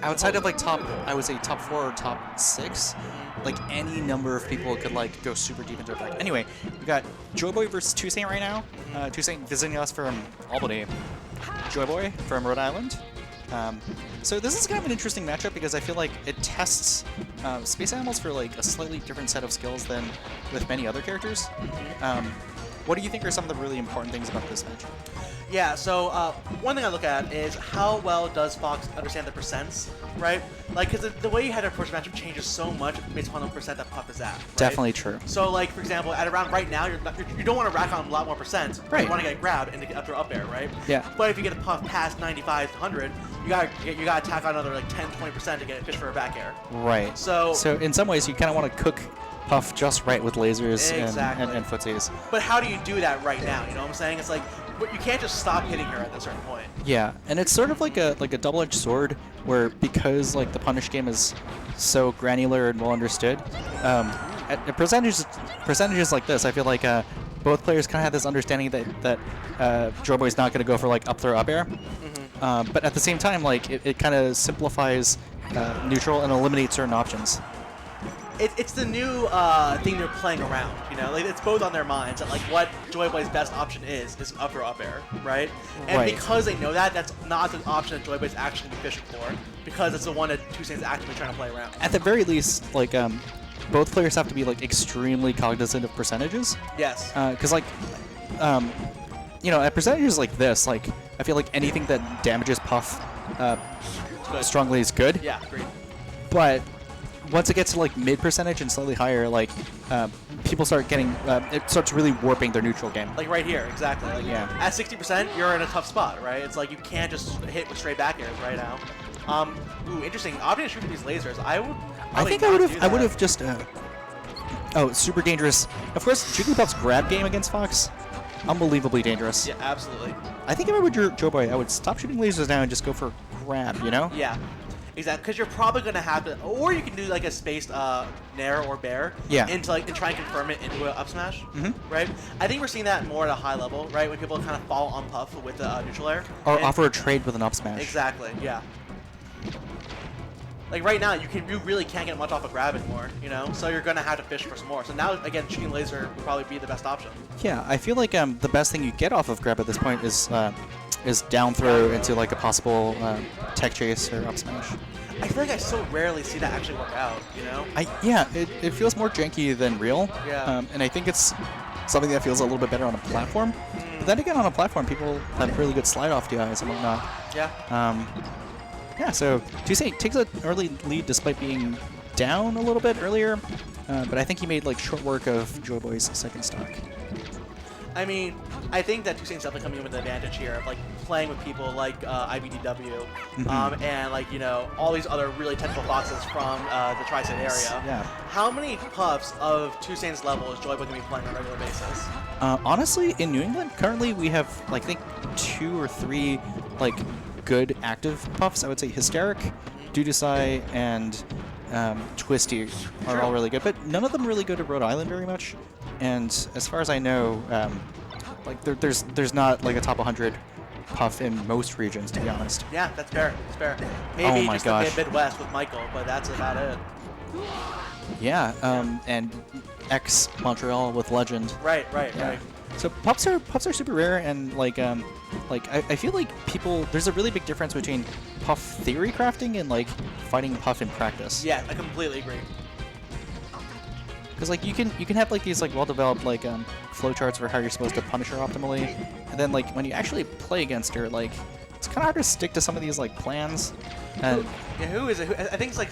outside of like top, I would say top 4 or top 6, like any number of people could like go super deep into it. Like, anyway, we got Joyboy versus 2saint right now. 2saint visiting us from Albany. Joyboy from Rhode Island. So this is kind of an interesting matchup because I feel like it tests Space Animals for like a slightly different set of skills than with many other characters. What do you think are some of the really important things about this matchup? Yeah, so one thing I look at is how well does Fox understand the percents, right? Like, because the way you had to approach the matchup changes so much based upon the percent that Puff is at. Right? Definitely true. So, like, for example, at around right now, you don't want to rack on a lot more percent. Right. You want to get grabbed and get up to up air, right? Yeah. But if you get a Puff past 95 to 100, you gotta tack on another like 10-20% to get a fish for a back air. Right. So in some ways, you kind of want to cook Puff just right with lasers exactly. and footsies. But how do you do that right now? You know what I'm saying? It's like you can't just stop hitting her at a certain point. Yeah, and it's sort of like a double-edged sword, where because like the punish game is so granular and well understood, at percentages like this, I feel like both players kind of have this understanding that Joyboy's not going to go for like up throw up air, but at the same time, like it kind of simplifies neutral and eliminates certain options. It's the new thing they're playing around, you know? Like, it's both on their minds that, like, what Joyboy's best option is up or up air, right? And Right. because they know that, that's not the option that Joyboy's actually fishing for, because it's the one that 2saint's actively trying to play around. At the very least, like both players have to be like extremely cognizant of percentages. Yes. Because like, you know, at percentages like this, like I feel like anything that damages Puff strongly is good. Yeah, agreed. But once it gets to like mid percentage and slightly higher, like people start getting, it starts really warping their neutral game. Like right here, exactly. Like, Yeah. At 60%, you're in a tough spot, right? It's like you can't just hit with straight back airs right now. Ooh, interesting. Opting to shoot these lasers. I think I would have just. Oh, super dangerous. Of course, Jigglypuff's grab game against Fox, unbelievably dangerous. Yeah, absolutely. I think if I were Joyboy, I would stop shooting lasers now and just go for grab. You know? Yeah. Exactly, because you're probably gonna have to, or you can do like a spaced nair or bear, Yeah. into like and try and confirm it into an up smash, right? I think we're seeing that more at a high level, right? When people kind of fall on Puff with the neutral air, Or and- offer a trade with an up smash. Exactly, yeah. Like right now, you really can't get much off of grab anymore, you know. So you're gonna have to fish for some more. So now again, shooting laser would probably be the best option. Yeah, I feel like the best thing you get off of grab at this point is down throw into like a possible tech chase or up smash. I feel like I so rarely see that actually work out, you know. It feels more janky than real. Yeah. And I think it's something that feels a little bit better on a platform. But then again, on a platform, people have really good slide off DIs and whatnot. Yeah. Yeah, so 2saint takes an early lead despite being down a little bit earlier, but I think he made like short work of Joyboy's second stock. I mean, I think that 2saint's definitely coming in with an advantage here of like playing with people like IBDW, and like, you know, all these other really technical foxes from the Tri-State area. Yeah. How many Puffs of 2saint's level is Joyboy going to be playing on a regular basis? Honestly, in New England, currently we have like I think 2 or 3 like good active Puffs. I would say Hysteric, Dudesai, and Twisty are all really good, but none of them really go to Rhode Island very much. And as far as I know, like there's not like a top 100 Puff in most regions, to be honest. Yeah, that's fair. That's fair. Maybe my just gosh. the Midwest with Michael, but that's about it. Yeah, and ex-Montreal with Legend. Right. So Puffs are super rare, and like I feel like there's a really big difference between Puff theory crafting and like fighting Puff in practice. Yeah, I completely agree. Because like you can have like these like well-developed like flowcharts for how you're supposed to punish her optimally, and then like when you actually play against her, like it's kind of hard to stick to some of these like plans. And Who is it? I think it's like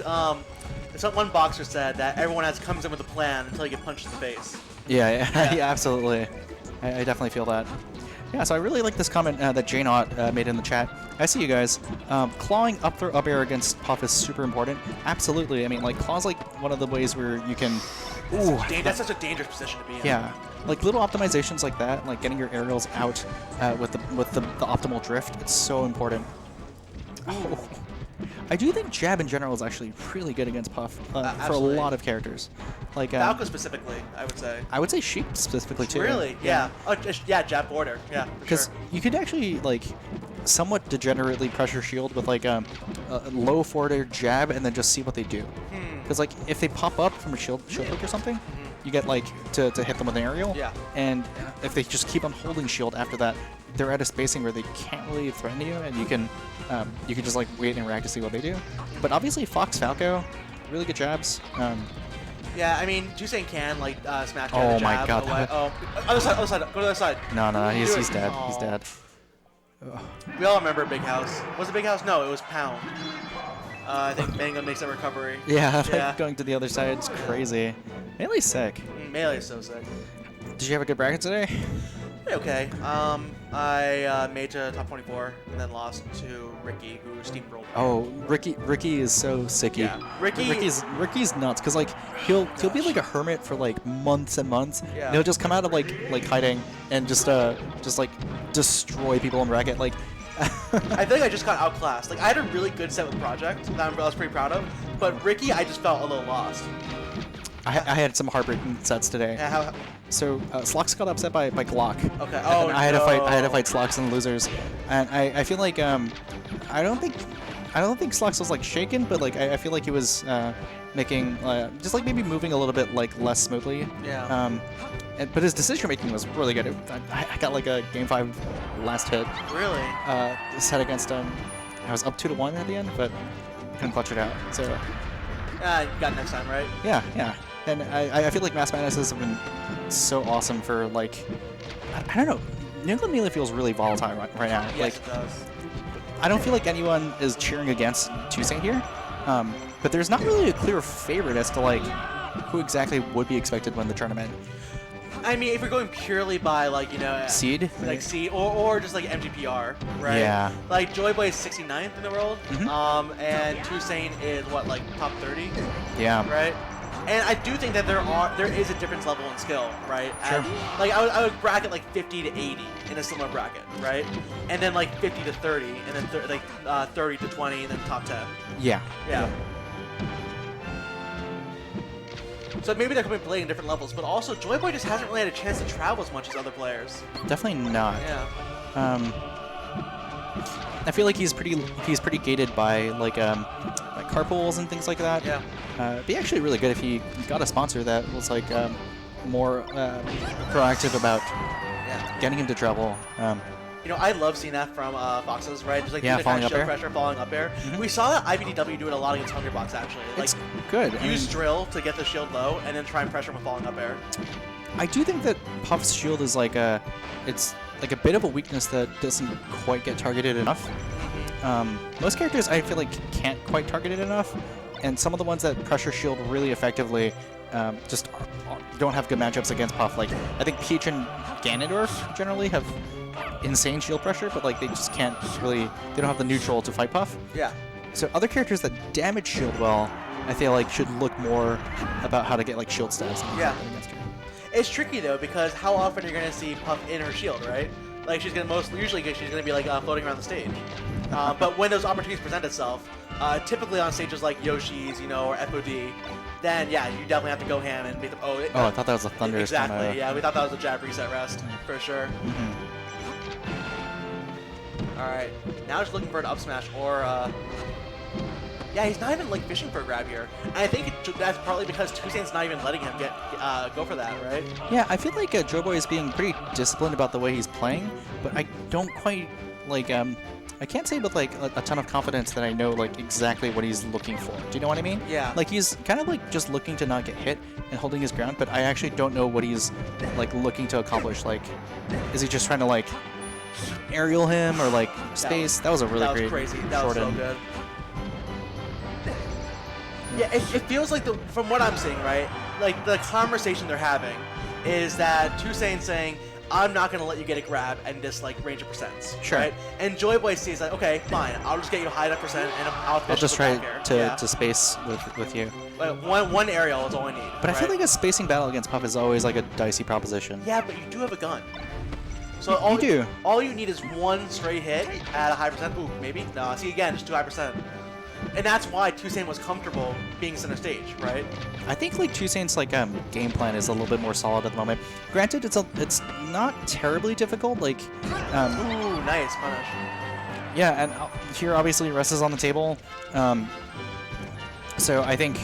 one boxer said that everyone comes in with a plan until you get punched in the face. yeah, yeah, absolutely. I definitely feel that. Yeah, so I really like this comment that J-Naught made in the chat. I see you guys. Clawing up throw up air against Puff is super important. Absolutely. I mean, like claw's like one of the ways where you can. Ooh, That's such a dangerous position to be in. yeah, like little optimizations like that, like getting your aerials out with the optimal drift. It's so important. Oh. I do think jab in general is actually really good against Puff for a Absolutely. lot of characters. Like Falco specifically, I would say. I would say Sheep specifically too. Really? Yeah. Oh, yeah, jab border. Yeah, for Because sure. you could actually like somewhat degenerately pressure shield with like a low forward air jab and then just see what they do. Because like if they pop up from a shield hook or something, you get like to hit them with an aerial. Yeah. And if they just keep on holding shield after that, they're at a spacing where they can't really threaten you, and you can just like wait and react to see what they do. But obviously Fox Falco, really good jabs. Yeah, I mean, 2saint can like smash Oh the jab my god. away. Oh, other side, go to the other side. No, he's Do it. dead. Aw. He's dead. We all remember Big House. Was it Big House? No, it was Pound. I think Mango makes that recovery. Yeah, Yeah. going to the other side is crazy. Melee's sick. Melee is so sick. Did you have a good bracket today? Okay. I made to top 24 and then lost to Ricky, who steamrolled. Oh, Ricky is so sicky. Yeah. Ricky's nuts because like he'll be like a hermit for like months and months. Yeah. And he'll just come out of like hiding and just like destroy people in bracket. Like I think I just got outclassed. Like I had a really good set with Project that I was pretty proud of, but Ricky, I just felt a little lost. I had some heartbreaking sets today. Yeah, how, So Slox got upset by Glock. okay. And Oh then no. I had to fight Slox and the losers, and I feel like I don't think Slox was like shaken, but like I feel like he was making just like maybe moving a little bit like less smoothly. Yeah. But his decision making was really good. I got like a game 5 last hit. Really? Set against I was up 2-1 at the end, but couldn't clutch it out. So You got it next time, right? yeah. And I feel like Mass Madnesses have been so awesome for like I don't know. New England Melee feels really volatile right now. Yes, Like it does. I don't feel like anyone is cheering against 2saint here, but there's not really a clear favorite as to like who exactly would be expected to win the tournament. I mean, if you're going purely by like Seed? like seed or just like MGPR, right? Yeah. Like Joyboy is 69th in the world, and 2saint is what, like top 30, Yeah. right? And I do think that there is a difference level in skill, right? Sure. Like I would bracket like 50 to 80 in a similar bracket, right? And then like 50 to 30, and then 30 to 20, and then top 10. Yeah. Yeah. So maybe they're coming playing different levels, but also Joyboy just hasn't really had a chance to travel as much as other players. Definitely not. Yeah. I feel like he's pretty gated by like carpools and things like that. Yeah. It'd be actually really good if he got a sponsor that was like more proactive about getting him to travel. You know, I love seeing that from Foxes, right? Just like Yeah, the kind falling of up show air. pressure, falling up air. We saw that IBDW do it a lot against Hungrybox, actually. Like, It's good. I use mean, drill to get the shield low, and then try and pressure him with falling up air. I do think that Puff's shield is like it's like a bit of a weakness that doesn't quite get targeted enough. Most characters I feel like can't quite target it enough, and some of the ones that pressure shield really effectively just don't have good matchups against Puff. Like I think Peach and Ganondorf generally have insane shield pressure, but like they just can't really, they don't have the neutral to fight Puff. Yeah. So other characters that damage shield well, I feel like should look more about how to get like shield stats. Yeah. Against her. It's tricky though, because how often are you going to see Puff in her shield, right? Like she's gonna usually she's gonna be like floating around the stage. But when those opportunities present itself, typically on stages like Yoshi's, or FOD, then yeah, you definitely have to go ham and beat them. Oh, I thought that was a Thunderous. exactly. Yeah, we thought that was a jab reset rest for sure. All right, now just looking for an up smash or. Yeah, he's not even like fishing for a grab here, and I think that's partly because 2saint's not even letting him go for that, right? Yeah, I feel like Joyboy is being pretty disciplined about the way he's playing, but I don't quite like I can't say with like a ton of confidence that I know like exactly what he's looking for. Do you know what I mean? Yeah. Like he's kind of like just looking to not get hit and holding his ground, but I actually don't know what he's like looking to accomplish. Like, is he just trying to like aerial him or like space? That was a really great crazy. That was so short-end. good. Yeah, it feels like from what I'm seeing, right? Like the conversation they're having is that 2saint saying, "I'm not gonna let you get a grab and just like range of percents." Sure. Right? And Joyboy sees like, "Okay, fine. I'll just get you high enough percent and I'll I'll just try to Yeah. space with you. Like, one aerial is all I need. But I feel right? like a spacing battle against Puff is always like a dicey proposition. Yeah, but you do have a gun. So You do. All you need is one straight hit at a high percent. Ooh, maybe? No, see again, just too high percent. And that's why 2saint was comfortable being center stage, right? I think like 2saint's like game plan is a little bit more solid at the moment. Granted, it's not terribly difficult. Like, Ooh, nice punish. Yeah, and here obviously rest is on the table. So I think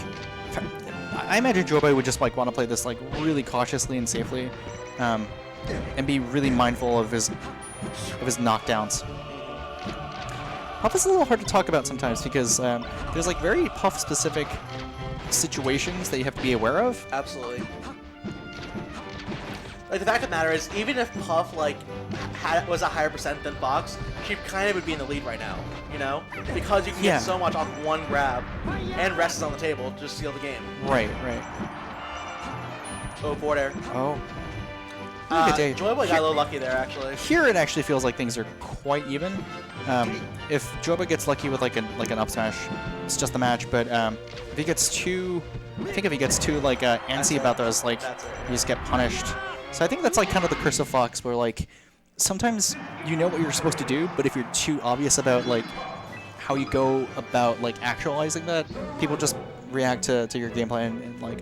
I imagine Joyboy would just like want to play this like really cautiously and safely, and be really mindful of his knockdowns. Puff is a little hard to talk about sometimes because there's like very Puff specific situations that you have to be aware of. Absolutely. Like, the fact of the matter is, even if Puff, like, was a higher percent than Fox, she kind of would be in the lead right now, you know? Because you can get so much off one grab, and rest is on the table to just seal the game. Right, right. Oh, forward air. Oh. Joyboy got a little lucky there, actually. Here it actually feels like things are quite even. If Joyboy gets lucky with like an up smash, it's just the match. But if he gets too, I think if he gets too like antsy about those, like you just get punished. So I think that's like kind of the curse of Fox, where like sometimes you know what you're supposed to do, but if you're too obvious about like how you go about like actualizing that, people just react to your gameplay and like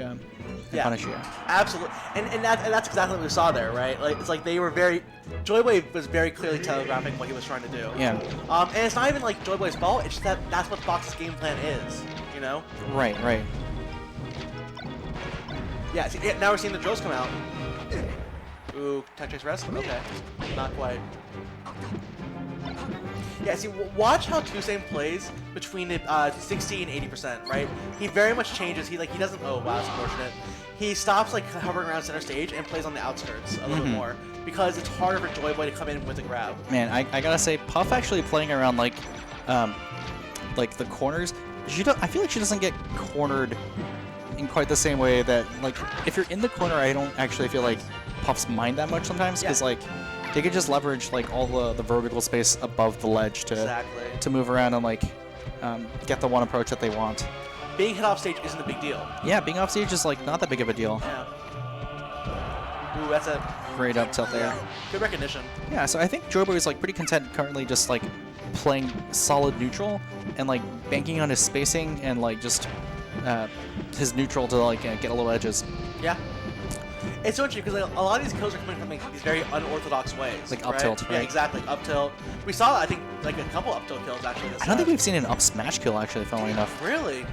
punish you. Absolutely, and that's exactly what we saw there, right? Like, it's like they were Joyboy was very clearly telegraphing what he was trying to do. Yeah. And it's not even like Joyboy's fault. It's just that's what Fox's game plan is, you know? Right, right. Yeah. See, now we're seeing the drills come out. Ooh, tech chase rest? Okay. Not quite. Yeah, see, watch how 2saint plays between 60 and 80%, right? He very much changes. He doesn't. Oh wow, that's unfortunate. He stops like hovering around center stage and plays on the outskirts a little bit more because it's harder for Joyboy to come in with a grab. Man, I gotta say, Puff actually playing around like the corners. I feel like she doesn't get cornered in quite the same way that like if you're in the corner, I don't actually feel like Puff's mind that much sometimes because like. They could just leverage like all the vertical space above the ledge to move around and like get the one approach that they want. Being hit off stage isn't a big deal. Yeah, being off stage is like not that big of a deal. Yeah. Ooh, that's a great up tilt there. Good recognition. Yeah, so I think Joyboy is like pretty content currently just like playing solid neutral and like banking on his spacing and like just his neutral to like get a little edges. Yeah. It's so interesting because like, a lot of these kills are coming from like, these very unorthodox ways. Like up tilt, right? Yeah, exactly. Up tilt. We saw, I think, like a couple up tilt kills actually. I don't think we've seen an up smash kill actually, funnily enough. Really?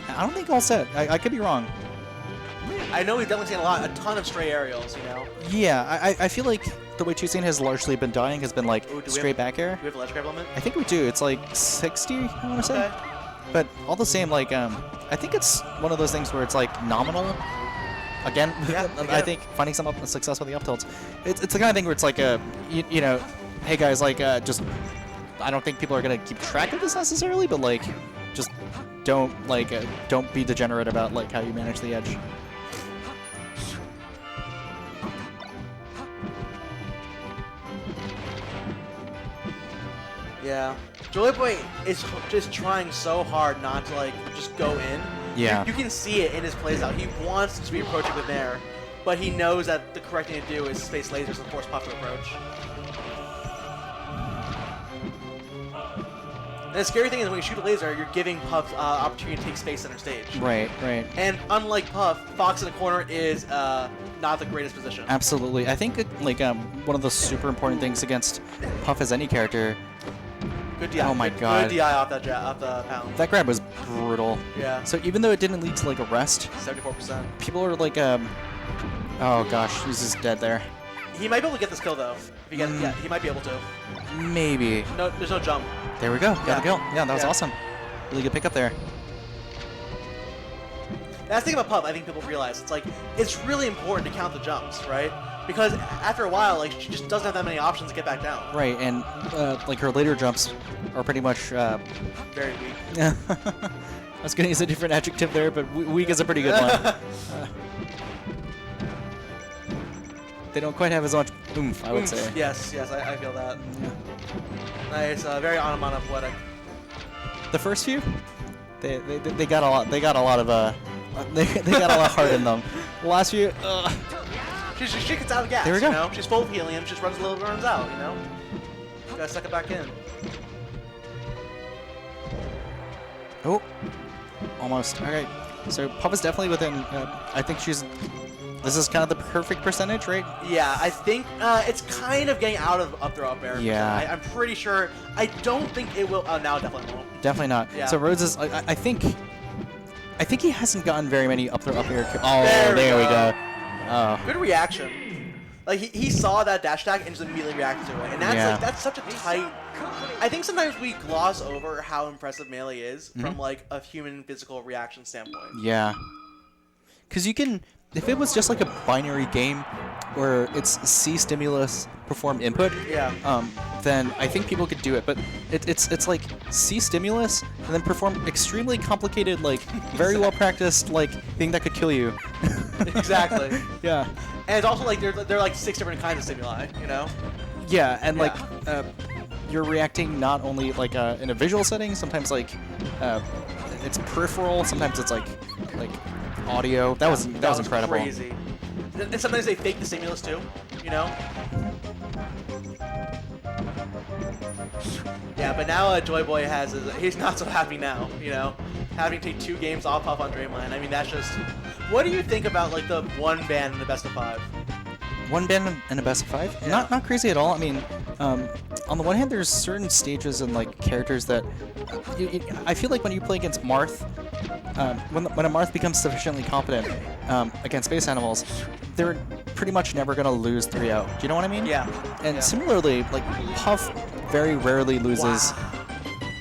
I don't think all set. I could be wrong. I know we've definitely seen a ton of stray aerials, you know? Yeah, I feel like the way 2saint has largely been dying has been like straight back air. Do we have a ledge grab limit? I think we do. It's like 60, I want to say. But all the same, like, I think it's one of those things where it's like nominal. Again, I think finding some success with the up tilts. It's the kind of thing where it's like you know, hey guys, like just I don't think people are gonna keep track of this necessarily, but like just don't be degenerate about like how you manage the edge. Yeah. Joyboy is just trying so hard not to like just go in. Yeah. You can see it in his plays out. He wants to be approaching with Nair, but he knows that the correct thing to do is space lasers and force Puff to approach. And the scary thing is when you shoot a laser, you're giving Puff opportunity to take space center stage. Right, right. And unlike Puff, Fox in the corner is not the greatest position. Absolutely. I think like one of the super important things against Puff as any character. Good DI. Oh my god. Good DI off the pound. That grab was brutal. Yeah. So even though it didn't lead to like a rest, 74%. people are like, oh gosh, he's just dead there. He might be able to get this kill though. If he gets, yeah, he might be able to. Maybe. No, there's no jump. There we go. Got the kill. Yeah, that was awesome. Really good pickup there. That's the thing about Puff. I think people realize it's like it's really important to count the jumps, right? Because after a while, like she just doesn't have that many options to get back down. Right, and like her later jumps are pretty much very weak. I was gonna use a different adjective there, but weak is a pretty good one. They don't quite have as much oomph, I would say. Yes, I feel that. Yeah. Nice, very onomatopoetic. The first few, they got a lot. They got a lot of they got a lot hard in them. The last few, She gets out of gas, there we go. You know? She's full of helium, just runs a little bit, runs out, you know? Gotta suck it back in. Oh, almost. Okay, So Puff is definitely within. I think this is kind of the perfect percentage, right? Yeah, I think it's kind of getting out of up throw up air. Yeah. I'm pretty sure. I don't think it will. Oh, now it definitely won't. Definitely not. Yeah. So Rhodes is. I think he hasn't gotten very many up throw up air. Oh, There we we go. go. Oh. Good reaction. Like he saw that dash attack and just immediately reacted to it, and that's Yeah. that's such a tight. I think sometimes we gloss over how impressive melee is from like a human physical reaction standpoint. Yeah. Because you can, if it was just like a binary game where it's C stimulus perform input, Yeah. then I think people could do it. But it's like C stimulus and then perform extremely complicated, like very well practiced, like thing that could kill you. Exactly. Yeah. And it's also like there are like 6 different kinds of stimuli, you know? Yeah, and Yeah. like you're reacting not only like in a visual setting, sometimes like it's peripheral, sometimes it's like audio. That was incredible. Crazy. And sometimes they fake the stimulus too, you know? Yeah, but now Joyboy he's not so happy now, you know? Having to take 2 games off on Dreamland. I mean, that's just... What do you think about like the one ban in the best of 5? One ban and a best of 5? Yeah. Not crazy at all. I mean, on the one hand, there's certain stages and like characters that I feel like when you play against Marth, when a Marth becomes sufficiently competent against space animals, they're pretty much never gonna lose 3-0. Do you know what I mean? Yeah. And Yeah. similarly, like Puff very rarely loses Wow.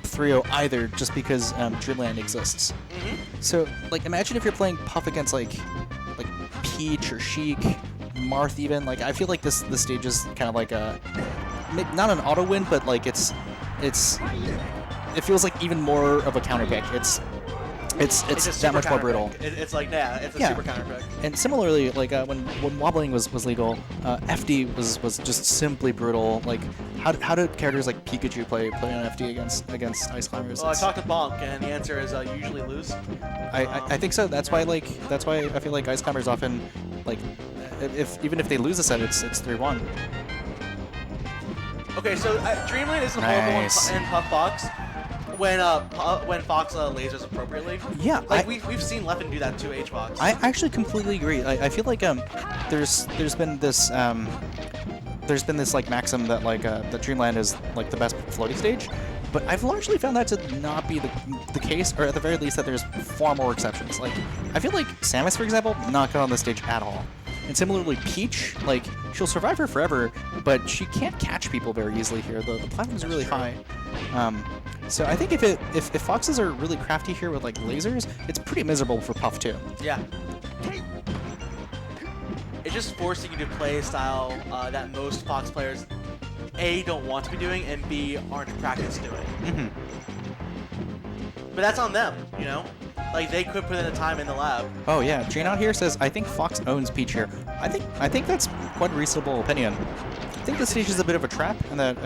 3-0 either, just because Dreamland exists. Mhm. So, like, imagine if you're playing Puff against like Peach or Sheik, Marth even. Like, I feel like this stage is kind of like not an auto win, but like it feels like even more of a counter pick. It's just that super much more counter brutal. pick. It's like, yeah, it's a Yeah. super counter pick. And similarly, like when wobbling was legal, FD was just simply brutal. Like, how did characters like Pikachu play on FD against Ice Climbers? Well, I talked to Bonk, and the answer is usually lose. I think so. That's why I feel like Ice Climbers often, like, even if they lose a set, it's 3-1. Okay, so Dreamland isn't horrible Nice. in Puff Fox when Fox lasers appropriately. Yeah, Like we've seen Leffen do that to H Fox. I actually completely agree. I feel like there's been this like maxim that like that Dreamland is like the best floating stage, but I've largely found that to not be the case, or at the very least that there's far more exceptions. Like, I feel like Samus, for example, not good on the stage at all. And similarly, Peach, like, she'll survive her forever, but she can't catch people very easily here. The platforms are really high. So I think if foxes are really crafty here with like lasers, it's pretty miserable for Puff too. Yeah. It's just forcing you to play a style that most Fox players A, don't want to be doing, and B, aren't practiced doing. Mm-hmm. But that's on them, you know? Like, they could put in the time in the lab. Oh yeah, Jane out here says, I think Fox owns Peach here. I think that's quite a reasonable opinion. I think this stage is a bit of a trap, and that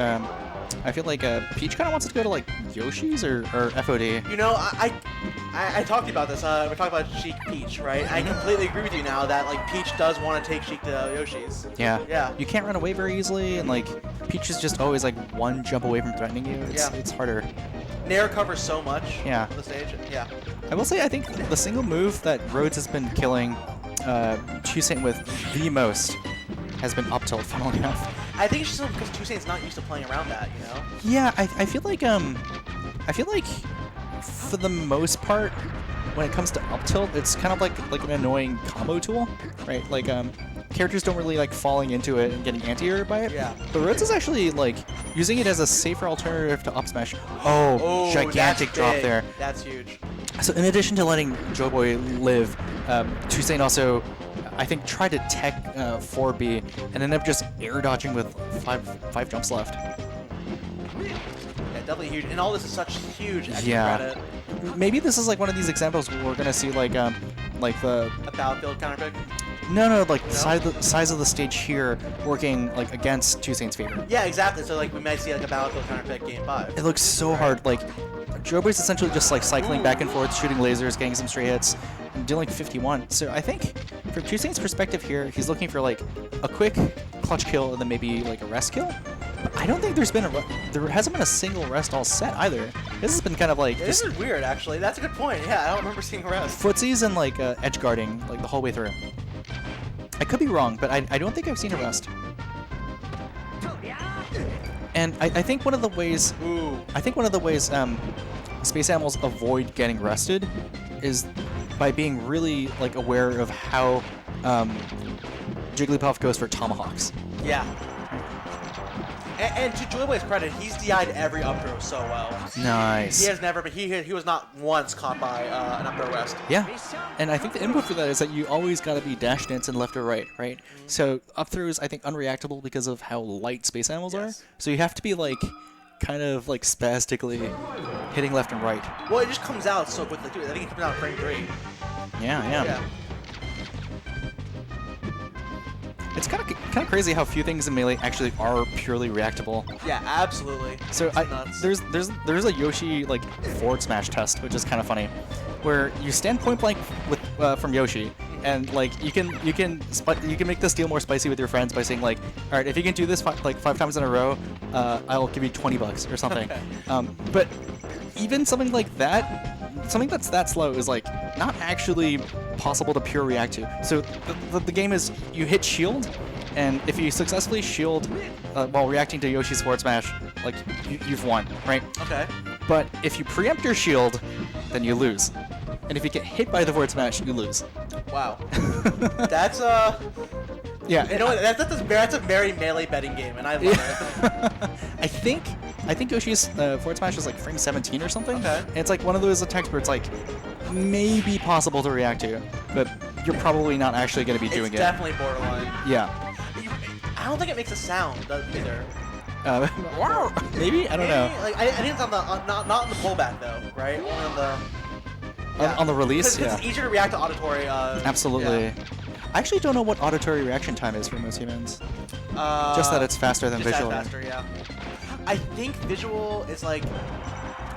I feel like Peach kind of wants to go to like Yoshi's or FOD. You know, I talked to you about this. We talked about Sheik Peach, right? I completely agree with you now that like Peach does want to take Sheik to Yoshi's. Yeah. Yeah. You can't run away very easily, and like Peach is just always like one jump away from threatening you. It's harder. Nair covers so much. Yeah. On the stage. Yeah. I will say I think the single move that Rhodes has been killing 2saint with the most has been up tilt, funnily enough. I think it's just because 2saint's not used to playing around that, you know? Yeah, I feel like for the most part, when it comes to up tilt, it's kind of like an annoying combo tool, right? Like characters don't really like falling into it and getting anti-air by it. Yeah. But Rhodes is actually like using it as a safer alternative to up smash. Oh, gigantic that's drop big. there. That's huge. So in addition to letting Joyboy live, 2saint also, I think, tried to tech 4B and ended up just air dodging with five jumps left. Yeah, definitely huge. And all this is such huge extra Yeah. credit. Maybe this is like one of these examples where we're gonna see like the A battlefield counter pick. like the size of the stage here working like against 2saint's favor. Yeah, exactly. So like we might see like a battlefield counter pick game 5. It looks so hard. Like Joyboy's essentially just like cycling back and forth, shooting lasers, getting some straight hits, and dealing 51. So I think from 2saint's perspective here, he's looking for like a quick clutch kill and then maybe like a rest kill. But I don't think there hasn't been a single rest all set either. This has been kind of like This is weird, actually. That's a good point. Yeah, I don't remember seeing a rest. footsies and like edge guarding like the whole way through. I could be wrong, but I don't think I've seen a rest. And I think one of the ways space animals avoid getting rested is by being really like aware of how Jigglypuff goes for tomahawks. Yeah. And to Joyboy's credit, he's DI'd every up throw so well. Nice. He has never been. He was not once caught by an up throw rest. Yeah, and I think the input for that is that you always got to be dash dancing left or right, right? So up throws, I think, unreactable because of how light space animals are. So you have to be like, kind of like spastically hitting left and right. Well, it just comes out so quickly too. I think it comes out in frame 3. Yeah. It's kind of crazy how few things in Melee actually are purely reactable. Yeah, absolutely. So there's a Yoshi like forward smash test, which is kind of funny, where you stand point blank with from Yoshi, and like you can make this deal more spicy with your friends by saying like, all right, if you can do this five times in a row, I'll give you $20 or something. But even something like that. Something that's that slow is like not actually possible to pure react to. So the game is you hit shield, and if you successfully shield while reacting to Yoshi's forward smash, like you've won, right? Okay. But if you preempt your shield, then you lose. And if you get hit by the forward smash, you lose. Wow. That's yeah. You know what? That's a very Melee betting game, and I love it. I think Yoshi's forward smash is like frame 17 or something. Okay. And it's like one of those attacks where it's like maybe possible to react to, but you're probably not actually going to be doing it. It's definitely borderline. Yeah. I don't think it makes a sound either. Wow. Maybe? I don't know. Like I think it's on the not on the pullback though, right? Only on the on the release. Because it's easier to react to auditory. Absolutely. Yeah. I actually don't know what auditory reaction time is for most humans. Just that it's faster than visual. Faster, yeah. I think visual is like,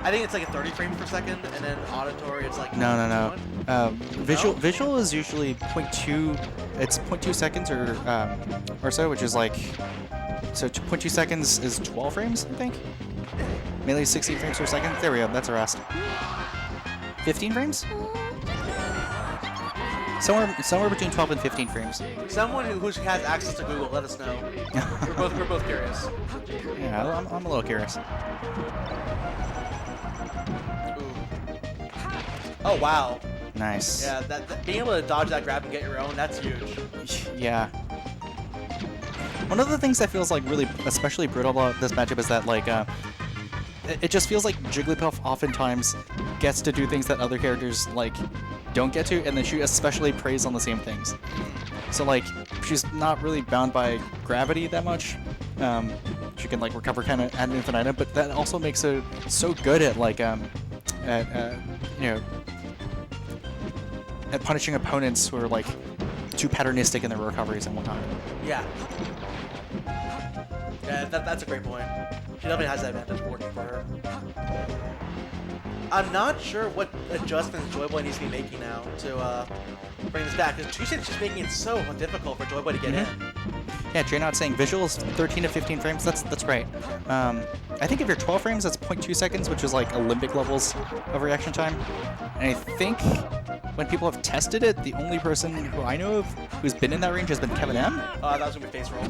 I think it's like a 30 frames per second, and then auditory it's like no. Visual is usually 0.2. It's 0.2 seconds or so, which is like 0.2 seconds is 12 frames, I think. Melee 60 frames per second. There we go. That's a rest. 15 frames. Somewhere between 12 and 15 frames. Someone who has access to Google, let us know. we're both curious. Yeah, I'm a little curious. Ooh. Oh wow. Nice. Yeah, that being able to dodge that grab and get your own, that's huge. Yeah. One of the things that feels like really especially brutal about this matchup is that like it just feels like Jigglypuff oftentimes gets to do things that other characters like don't get to, and then she especially preys on the same things. So like she's not really bound by gravity that much. She can like recover kind of ad infinitum, but that also makes her so good at like at punishing opponents who are like too patternistic in their recoveries and whatnot. Yeah. Yeah, that's a great point. She definitely has that advantage working for her. I'm not sure what adjustments Joyboy needs to be making now to bring this back, because 2saint is just making it so difficult for Joyboy to get in. Yeah, you're not saying visuals 13 to 15 frames. That's great. I think if you're 12 frames, that's 0.2 seconds, which is like Olympic levels of reaction time. And I think when people have tested it, the only person who I know of who's been in that range has been Kevin M. That was gonna be face roll.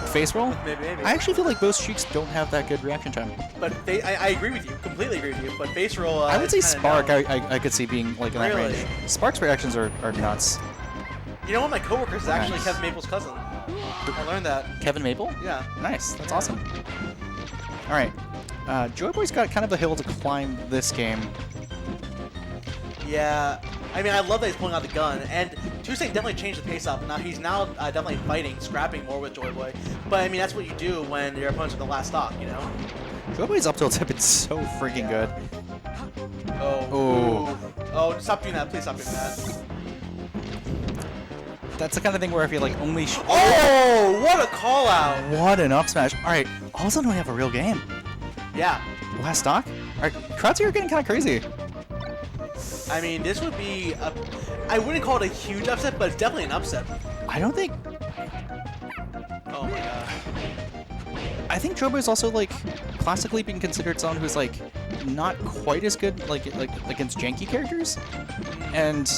Face roll? Maybe. I actually feel like most Sheiks don't have that good reaction time. But I agree with you, completely agree with you. But face roll. I would say Spark. I could see being like in that range. Spark's reactions are nuts. You know, one of my coworkers is actually Kevin Maple's cousin. I learned that. Kevin Maple? Yeah. Nice. That's awesome. All right. Joyboy's got kind of a hill to climb this game. Yeah. I mean, I love that he's pulling out the gun, and 2saint definitely changed the pace up. Now he's definitely fighting, scrapping more with Joyboy. But I mean, that's what you do when your opponent's in the last stock, you know. Joyboy's up tilts have been so freaking good. Oh, stop doing that! Please stop doing that. That's the kind of thing where I feel like only. Oh, what a call out! What an up smash! All right, all of a sudden we have a real game. Yeah. Last stock. All right, crowds here are getting kind of crazy. I mean, this would be I wouldn't call it a huge upset, but it's definitely an upset. I don't think. Oh my god. I think Joyboy's also like classically being considered someone who's like not quite as good like against janky characters. And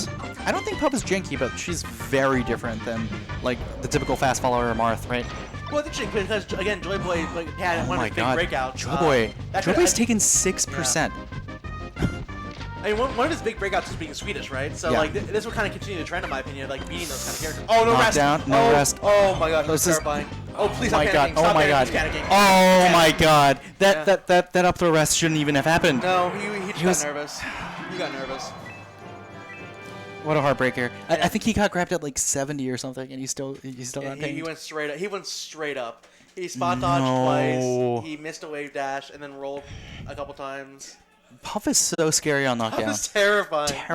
I don't think Puff is janky, but she's very different than like the typical fast follower Marth, right? Well, it's interesting because again, Joyboy like, had one of his big breakouts. Joyboy's taken 6%. I mean, one of his big breakouts is being Swedish, right? So, Yeah. like, this will kind of continue the trend, in my opinion, like, beating those kind of characters. Oh, no rest! Knockdown, no rest. Oh, my gosh, that's This is- terrifying. Oh, please Oh stop my god! panicking. Oh Stop my panicking. god! He's panicking. Oh my Panic. god! Yeah. That up throw rest shouldn't even have happened. No, he just was- got nervous. He got nervous. What a heartbreaker! Yeah. I think he got grabbed at like 70 or something, and he's still Yeah, not he paying. went straight up. He went straight up. He spot dodged No. twice. He missed a wave dash and then rolled a couple times. Puff is so scary on That knockdown. was terrifying.